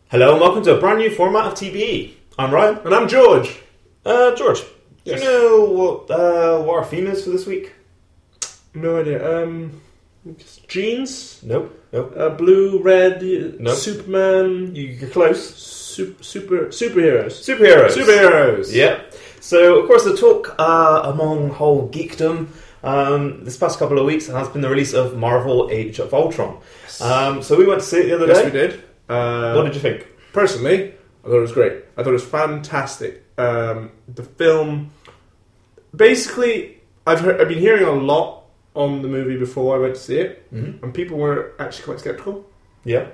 Hello and welcome to a brand new format of TBE. I'm Ryan. And I'm George. George, Yes. do you know what our theme is for this week? No idea. Jeans? Nope. Blue, red, Nope. Superman. You're close. Superheroes. Superheroes. Yeah. So, of course, the talk among whole geekdom this past couple of weeks has been the release of Marvel Age of Ultron. So we went to see it the other day. Yes, we did. What did you think? Personally, I thought it was great. I thought it was fantastic. The film... Basically, I've been hearing a lot on the movie before I went to see it, and people were actually quite skeptical. Yeah.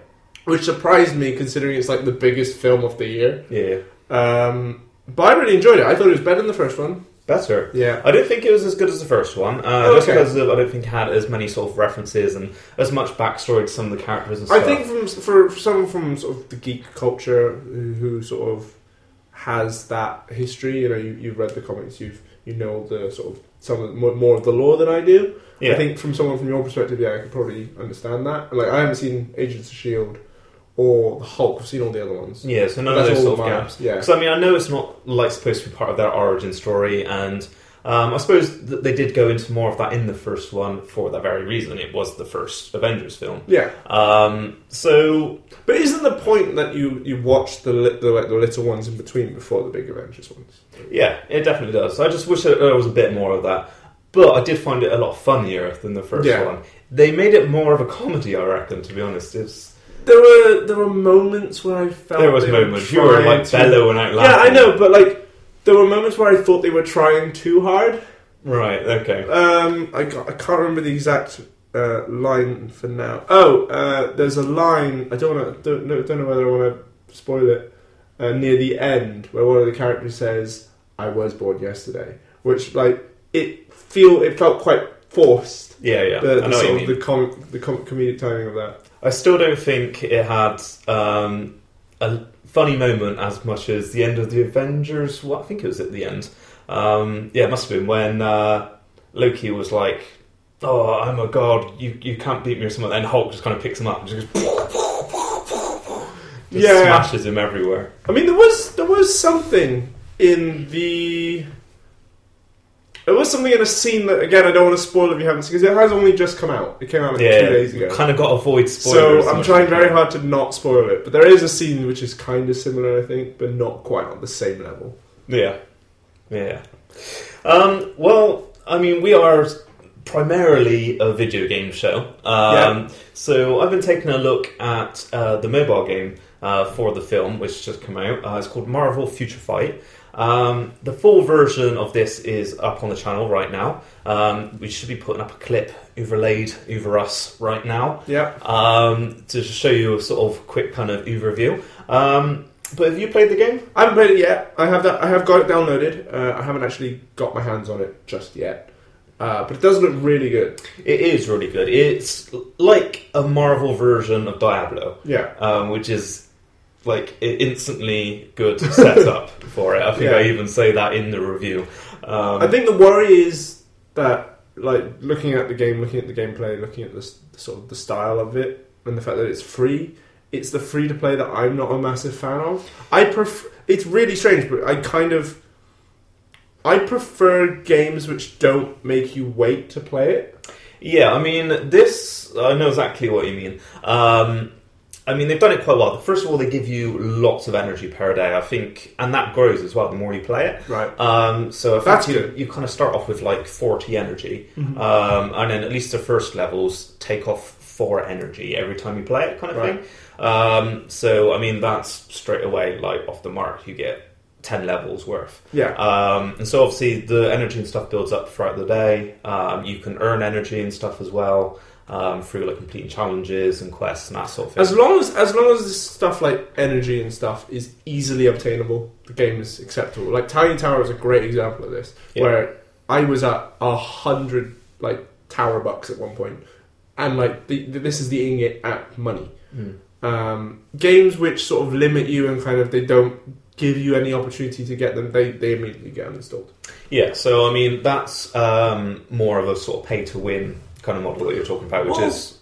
Which surprised me, considering it's like the biggest film of the year. Yeah. But I really enjoyed it. I thought it was better than the first one. Better. Yeah. I don't think it was as good as the first one, just because I don't think it had as many sort of references and as much backstory to some of the characters and stuff. I think for someone from sort of the geek culture who sort of has that history, you've read the comics, you know the sort of some of the, more of the lore than I do. Yeah. I think from someone from your perspective, I could probably understand that. Like, I haven't seen Agents of S.H.I.E.L.D. or the Hulk. I've seen all the other ones. Yeah, so none of That's those all sort of mine. gaps. Yeah. So I mean, I know it's not like supposed to be part of their origin story, and I suppose that they did go into more of that in the first one for that very reason. It was the first Avengers film. Yeah. But isn't the point that you watch the little ones in between before the big Avengers ones? Yeah, it definitely does. I just wish that there was a bit more of that. But I did find it a lot funnier than the first one. They made it more of a comedy, I reckon, to be honest. There were moments where I felt there was moments you were like bellowing out loud. Yeah, I know, but like there were moments where I thought they were trying too hard. Right. Okay. I can't remember the exact line for now. Oh, there's a line. I don't know whether I want to spoil it. Near the end, where one of the characters says, "I was born yesterday," which like it felt quite forced. Yeah. The I know what you mean. the comedic timing of that. I still don't think it had a funny moment as much as the end of the Avengers. I think it was at the end. It must have been when Loki was like, "Oh, I'm a god. You can't beat me," or something. And Hulk just kind of picks him up and just goes, smashes him everywhere. I mean, there was something in the. There was something in a scene that, again, I don't want to spoil if you haven't seen, because it has only just come out. It came out 2 days ago. Kind of got to avoid spoilers. So I'm trying very hard to not spoil it. But there is a scene which is kind of similar, I think, but not quite on the same level. Yeah. Well, I mean, we are primarily a video game show. So I've been taking a look at the mobile game for the film, which just came out. It's called Marvel Future Fight. The full version of this is up on the channel right now. We should be putting up a clip overlaid over us right now. To show you a sort of quick kind of overview. But have you played the game? I haven't played it yet. I have got it downloaded. I haven't actually got my hands on it just yet. But it does look really good. It is really good. It's like a Marvel version of Diablo. Which is like instantly good setup for it. I think I even say that in the review. I think the worry is that, like, looking at the game, looking at the gameplay, looking at the sort of the style of it, and the fact that it's free. It's the free to play that I'm not a massive fan of. It's really strange, but I prefer games which don't make you wait to play it. Yeah, I mean, I know exactly what you mean. I mean, they've done it quite well. First of all, they give you lots of energy per day, I think, and that grows as well the more you play it. Right. So if that's good. You kind of start off with like 40 energy, and then at least the first levels take off 4 energy every time you play it, kind of thing. So I mean, that's straight away like off the mark. You get 10 levels worth. And so obviously the energy and stuff builds up throughout the day. You can earn energy and stuff as well. Through like completing challenges and quests and that sort of thing. As long as this stuff like energy and stuff is easily obtainable, the game is acceptable. Like Tiny Tower is a great example of this, where I was at 100 like tower bucks at one point, and like this is the in-app money. Games which sort of limit you and kind of they don't give you any opportunity to get them, they immediately get uninstalled. Yeah, so I mean that's more of a sort of pay to win kind of model that you're talking about, which is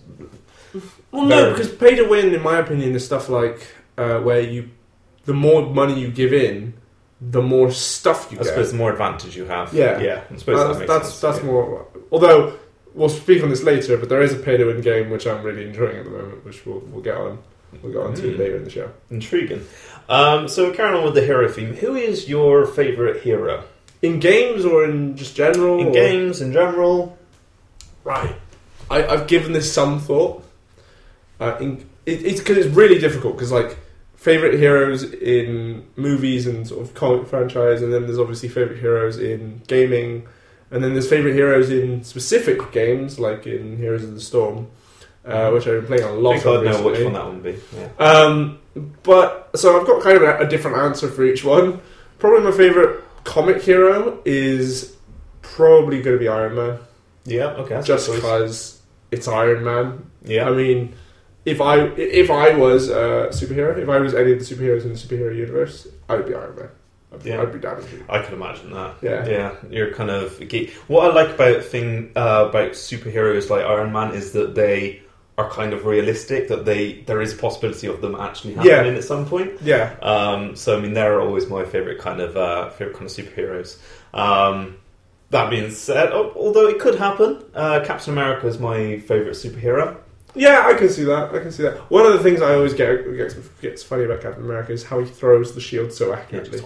no, because pay to win, in my opinion, is stuff like where the more money you give in, the more stuff you get. I suppose the more advantage you have. Yeah. I suppose that makes sense. That's more. Although we'll speak on this later, but there is a pay-to-win game which I'm really enjoying at the moment, which we'll get on. We'll get on to later in the show. Intriguing. So carrying on with the hero theme, who is your favourite hero? In games or in just general? In games, in general. Right. I've given this some thought. It's because it's really difficult, because like favourite heroes in movies and sort of comic franchise, and then there's obviously favourite heroes in gaming, and then there's favourite heroes in specific games, like in Heroes of the Storm, which I've been playing a lot. I think I'd know which one that would be. Yeah. But so I've got kind of a different answer for each one. Probably my favourite comic hero is probably going to be Iron Man. Yeah, okay. Just because it's Iron Man. Yeah. I mean, if I was a superhero, if I was any of the superheroes in the superhero universe, I would be Iron Man. I'd be damaging. I can imagine that. Yeah. You're kind of what I like about superheroes like Iron Man is that they are kind of realistic. That there is a possibility of them actually happening at some point. Yeah. So I mean, they're always my favorite kind of superheroes. That being said, although it could happen, Captain America is my favorite superhero. Yeah, I can see that. One of the things I always gets funny about Captain America is how he throws the shield so accurately.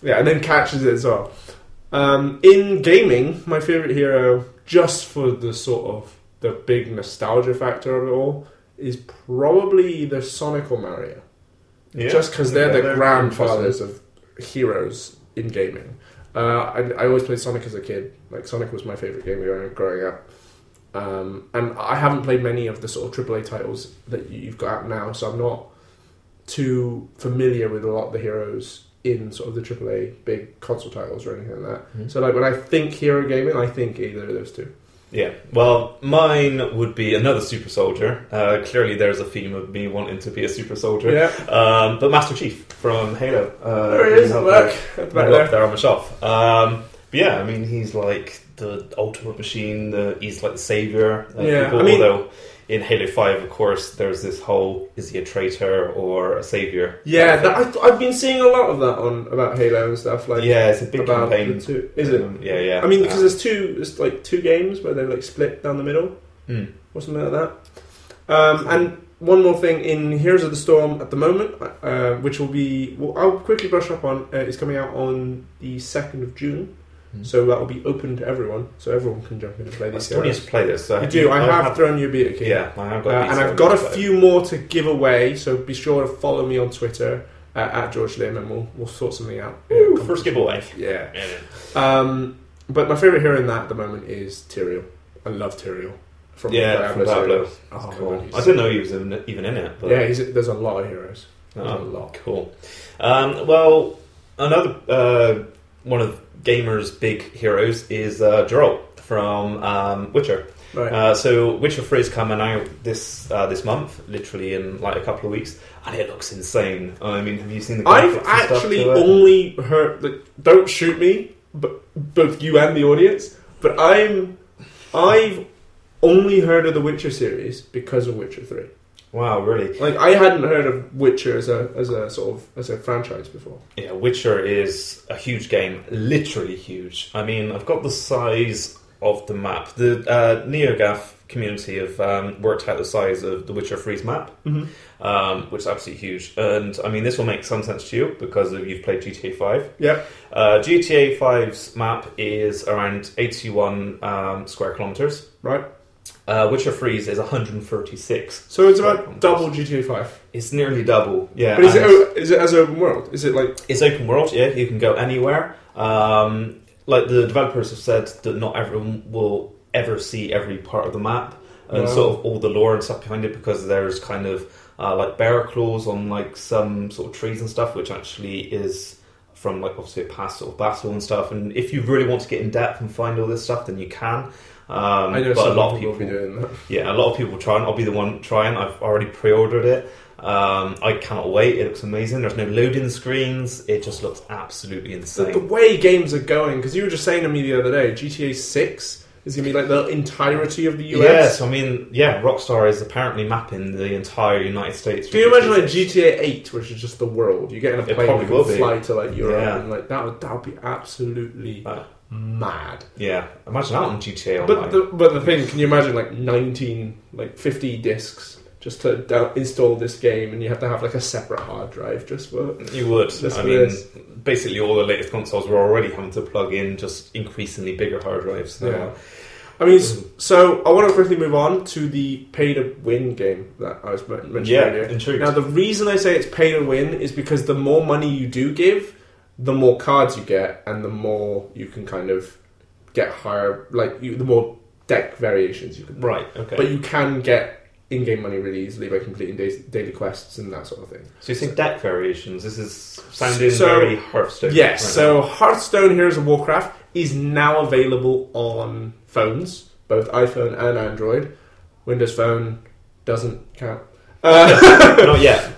Yeah, and then catches it as well. In gaming, my favourite hero, just for the sort of the big nostalgia factor of it all, is probably the Sonic or Mario. Yeah, just because they're the grandfathers of heroes in gaming. I always played Sonic as a kid. Like, Sonic was my favourite game growing up. And I haven't played many of the sort of AAA titles that you've got out now, so I'm not too familiar with a lot of the heroes in sort of the AAA big console titles or anything like that. Mm-hmm. So like when I think hero gaming, I think either of those two. Yeah, well, mine would be another super soldier. Clearly there's a theme of me wanting to be a super soldier. Yeah. But Master Chief from Halo. There he is, look. Back there on the shelf. But yeah, I mean, he's like the ultimate machine. He's like the saviour. People, although in Halo 5, of course, there's this whole, is he a traitor or a saviour? Yeah, I've been seeing a lot of that about Halo and stuff. Like, yeah, it's a big campaign. Is it? Yeah. I mean, because there's like two games where they're like split down the middle. Or something like that. And one more thing, in Heroes of the Storm at the moment, which will be, I'll quickly brush up on, is coming out on the 2nd of June. So that will be open to everyone, so everyone can jump in and play these. I still need to play this. You do. I have thrown you a beta key. Yeah, I have got. And I've got a few more to give away. So be sure to follow me on Twitter at George Lim, and we'll sort something out. First giveaway. Yeah. But my favourite hero in that at the moment is Tyrael. I love Tyrael. From Diablo. Oh, cool. God, I didn't know he was even in it. But yeah, there's a lot of heroes. There's a lot. Cool. Well, another one of gamers' big heroes is Geralt from Witcher. Right. So Witcher 3 is coming out this month, literally in like a couple of weeks, and it looks insane. I mean, have you seen the graphics? I've actually only heard, like, don't shoot me, but both you and the audience, but I've only heard of the Witcher series because of Witcher 3. Wow, really? Like, I hadn't heard of Witcher as a franchise before. Yeah, Witcher is a huge game, literally huge. I mean, I've got the size of the map. The NeoGAF community have worked out the size of the Witcher 3's map, which is absolutely huge. And I mean, this will make some sense to you because you've played GTA 5. Yep. GTA 5's map is around 81 square kilometers. Right. Witcher 3's is 136. So it's about double GTA 5. It's nearly double, yeah. But is it as open world? Is it like... It's open world, yeah. You can go anywhere. Like the developers have said that not everyone will ever see every part of the map and sort of all the lore and stuff behind it, because there's kind of like bear claws on like some sort of trees and stuff, which actually is from like obviously a past sort of battle and stuff. And if you really want to get in depth and find all this stuff, then you can. I know but a lot of people will be doing that. Yeah, a lot of people trying. I'll be the one trying. I've already pre-ordered it. I cannot wait. It looks amazing. There's no loading screens. It just looks absolutely insane. The way games are going, because you were just saying to me the other day, GTA 6 Is it going to be like the entirety of the US? Yes, I mean, Rockstar is apparently mapping the entire United States. Can you imagine like GTA 8, which is just the world? You get in a plane and will fly to like Europe, and like that would be absolutely mad. Yeah, imagine that on GTA Online. But the thing, can you imagine like 50 discs just to install this game, and you have to have like a separate hard drive just for... You would. Basically all the latest consoles were already having to plug in just increasingly bigger hard drives. So. Yeah. I mean, so I want to quickly move on to the pay-to-win game that I was mentioning earlier. Intrigued. Now, the reason I say it's pay-to-win is because the more money you do give, the more cards you get, and the more you can kind of get higher, the more deck variations you can do. Right, okay. But you can get in-game money really easily by completing daily quests and that sort of thing. So you think deck variations? This is sounding very Hearthstone. Yes, so Hearthstone Heroes of Warcraft is now available on phones, both iPhone and Android. Windows Phone doesn't count. Not yet.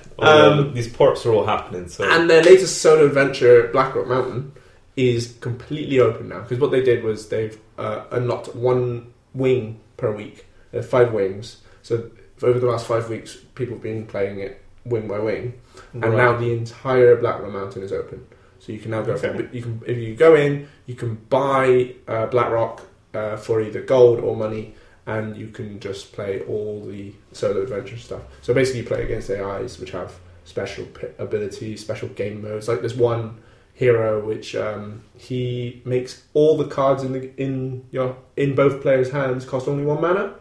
These ports are all happening. So. And their latest solo adventure, Blackrock Mountain, is completely open now. Because what they did was they've unlocked one wing per week. There are 5 wings. So over the last 5 weeks, people have been playing it wing by wing. And now the entire Blackrock Mountain is open. So you can now go if you go in, you can buy Blackrock for either gold or money, and you can just play all the solo adventure stuff. So basically you play against AIs which have special abilities, special game modes. Like there's one hero which he makes all the cards in both players' hands cost only 1 mana.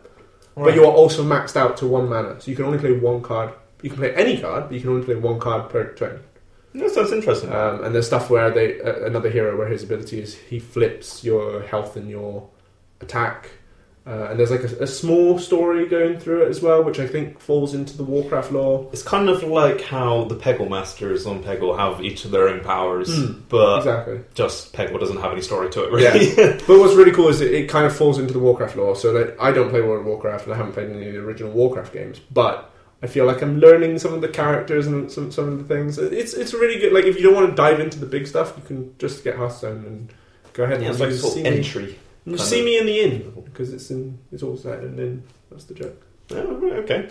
Right. But you are also maxed out to 1 mana. So you can only play 1 card. You can play any card, but you can only play 1 card per turn. That sounds interesting. And there's stuff where another hero where his ability is he flips your health and your attack. And there's like a small story going through it as well, which I think falls into the Warcraft lore. It's kind of like how the Peggle Masters on Peggle have each of their own powers, but just Peggle doesn't have any story to it, really. Yeah. But what's really cool is it kind of falls into the Warcraft lore. So that I don't play World of Warcraft, and I haven't played any of the original Warcraft games, but I feel like I'm learning some of the characters and some of the things. It's really good. Like if you don't want to dive into the big stuff, you can just get Hearthstone and go ahead. Yeah, and it's like a sort of entry. You see me in the inn because it's all set in an inn. That's the joke. Oh, right, okay.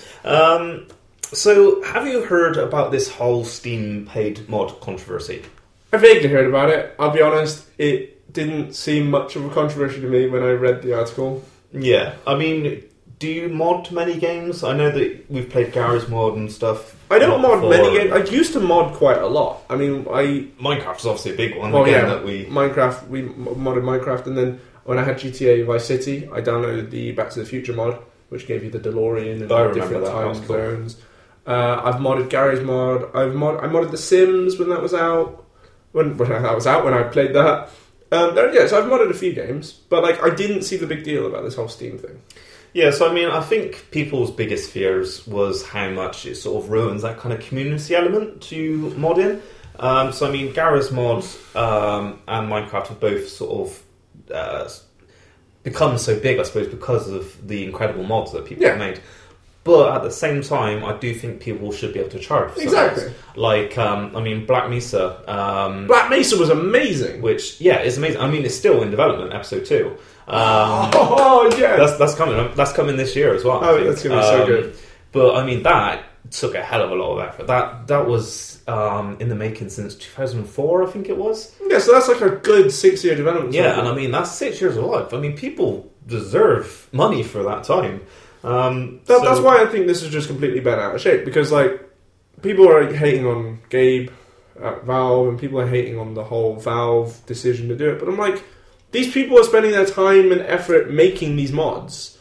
So have you heard about this whole Steam paid mod controversy? I vaguely heard about it. I'll be honest, it didn't seem much of a controversy to me when I read the article. Yeah, I mean, do you mod many games? I know that we've played Garry's Mod and stuff. I don't mod many games. I used to mod quite a lot. I mean, Minecraft is obviously a big one. Well, yeah, that we modded Minecraft, and then when I had GTA Vice City, I downloaded the Back to the Future mod, which gave you the DeLorean and different time zones. I've modded Garry's Mod. I modded The Sims when that was out. When I played that. So I've modded a few games, but I didn't see the big deal about this whole Steam thing. Yeah, so I mean, I think people's biggest fears was how much it sort of ruins that kind of community element to modding. So I mean, Garry's Mod and Minecraft have both sort of become so big, I suppose, because of the incredible mods that people have made. But at the same time, I do think people should be able to charge for exactly. Like, I mean, Black Mesa. Black Mesa was amazing. Which, is amazing. I mean, it's still in development, episode 2. Yeah. That's coming. That's coming this year as well. Oh, that's going to be so good. But I mean, that took a hell of a lot of effort. That was in the making since 2004, I think it was. Yeah, so that's like a good 6-year development. Yeah, and I mean that's 6 years of life. I mean, people deserve money for that time. That's why I think this is just completely bent out of shape, because people are hating on Gabe at Valve, and people are hating on the whole Valve decision to do it. But I'm like, these people are spending their time and effort making these mods.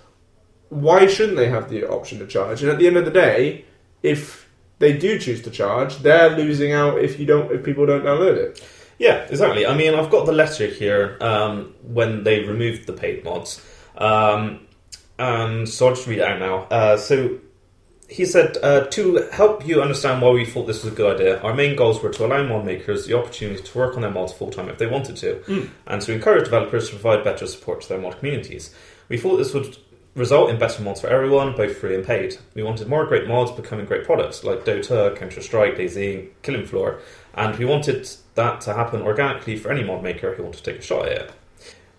Why shouldn't they have the option to charge? And at the end of the day, if they do choose to charge, they're losing out if people don't download it. Yeah, exactly. I mean, I've got the letter here when they removed the paid mods. And so I'll just read it out now. So he said, to help you understand why we thought this was a good idea, our main goals were to allow mod makers the opportunity to work on their mods full-time if they wanted to, and to encourage developers to provide better support to their mod communities. We thought this would result in better mods for everyone, both free and paid. We wanted more great mods becoming great products, like Dota, Counter-Strike, DayZ, Killing Floor, and we wanted that to happen organically for any mod maker who wanted to take a shot at it.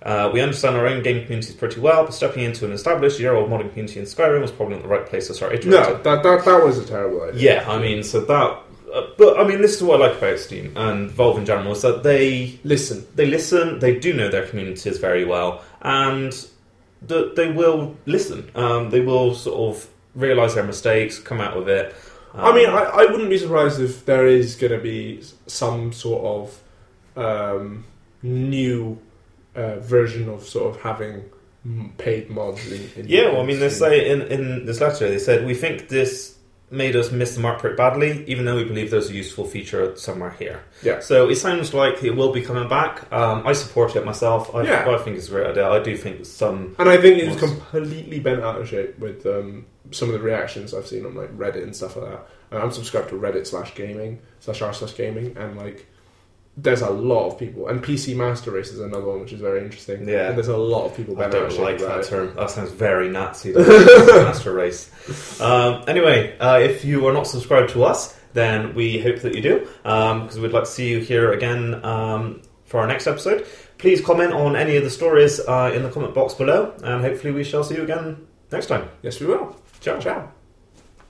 We understand our own game communities pretty well, but stepping into an established year-old modding community in Skyrim was probably not the right place to start iterating. No, that was a terrible idea. Yeah, I mean, so that... but, I mean, this is what I like about Steam and Valve in general, is that they... Listen, they do know their communities very well, and they will listen. They will sort of realise their mistakes, come out with it. I mean, I wouldn't be surprised if there is going to be some sort of new version of sort of having paid mods in yeah, well, I mean, they say in this letter, they said, we think this made us miss the mark pretty badly, even though we believe there's a useful feature somewhere here. Yeah. So it sounds like it will be coming back. I support it myself. I think it's a great idea. I do think some... And I think it's completely bent out of shape with some of the reactions I've seen on like Reddit and stuff like that. I'm subscribed to Reddit /gaming, and like there's a lot of people, and PC Master Race is another one which is very interesting. Yeah, and there's a lot of people. I don't like that term. That sounds very Nazi. Master Race. Anyway, if you are not subscribed to us, then we hope that you do, because we'd like to see you here again for our next episode. Please comment on any of the stories in the comment box below, and hopefully we shall see you again next time. Yes, we will. Ciao. Ciao.